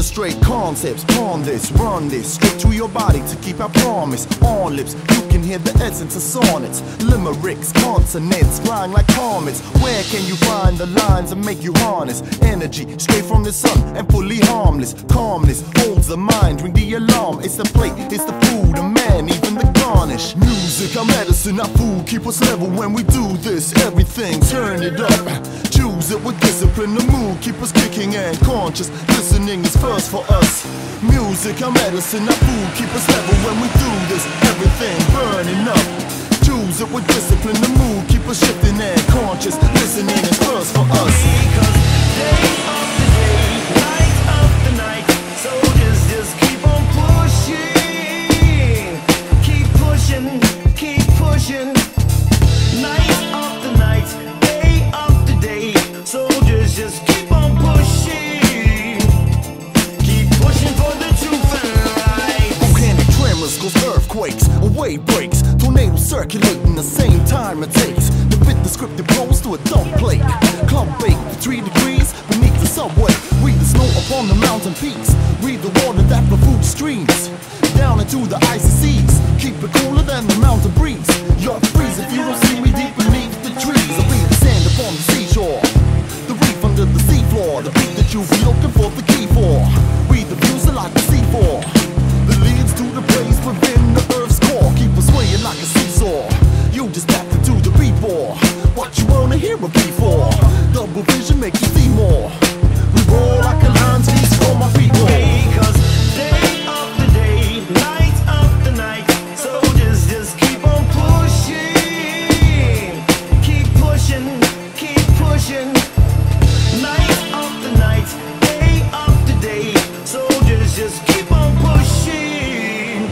illustrate concepts, pawn this, run this, straight to your body to keep our promise. On lips, you can hear the essence of sonnets, limericks, consonants, flying like comets. Where can you find the lines that make you harness energy straight from the sun and fully harmless? Calmness holds the mind, ring the alarm. It's the plate, it's the food, a man, even the garnish. Music, our medicine, our food, keep us level when we do this. Everything, turn it up, choose it with discipline. The mood, keep us kicking and conscious. Listening is first for us. Music, our medicine, our food, keep us level when we do this. Everything burning up, choose it with discipline. The mood, keep us shifting and conscious. Listening is first for us. Because day after day, night after night, soldiers just keep on pushing. Keep pushing, keep pushing. Night after night, day after day, soldiers just keep on pushing. Keep pushing for the truth and right. Volcanic tremors cause earthquakes, a wave breaks, tornadoes circulating the same time it takes to fit the scripted blows to a dumb plate. Club baked for 3 degrees beneath the subway. Read the snow upon the mountain peaks. Read the water that the food streams down into the icy seas. Keep it cooler than the mountain breeze. You'll freeze if you don't see me deep beneath the trees. I'll be the sand upon the seashore, the reef under the seafloor, the beat that you've been looking for the key for. Read the views I like to see for, that leads to the place within the earth's core. Keep us swaying like a seesaw. You just tap into the beat for what you wanna hear a beat for. Double vision make you see more. We roll like a lion's feast for my people. Because day after day, night after night, soldiers just keep on pushing. Keep pushing, keep pushing. Night after night, day after day, soldiers just keep on pushing.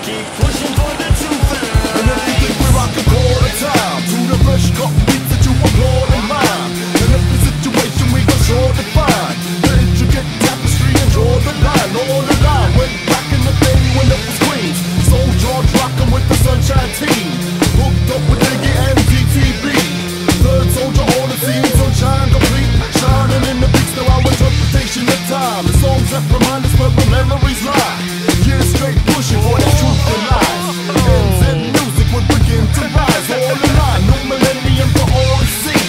Keep pushing for the truth and And if you think we're rockin' quarter time to the fresh cut beats that you applaud and mind, and if the situation we gon' sure define the intricate tapestry and draw the line, all the line. Way back in the day when it was Queens, Soul George rockin' with the Sunshine Team, hooked up with Iggy and TTB. Third soldier on the scene, sunshine complete, shining in the beats. Now our interpretation of time, the songs that remind us where the memories lie. Years straight pushing for that truth and lies. Ends and music would begin to rise. All in line, no millennium for all to see.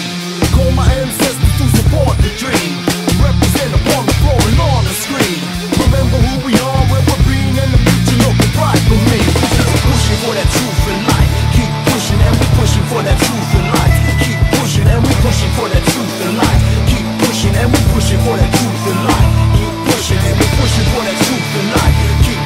Call my ancestors to support the dream. Represent upon the floor and on the screen. Remember who we are, where we're being, and the future looking bright for me. Pushing for that truth and light. Keep pushing and we pushing for that truth and light. Keep pushing and we pushing for that truth and light. Keep pushing and we pushing for that truth and light. Keep pushing and we pushing for that truth and light. Keep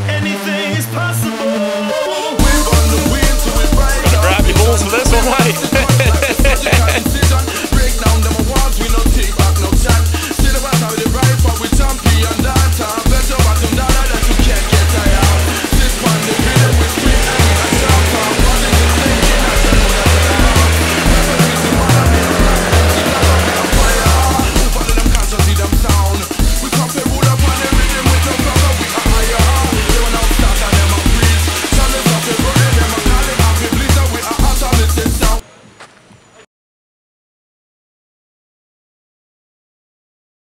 Anything is possible. We're on the win till we break. Grab your balls for this one, mate.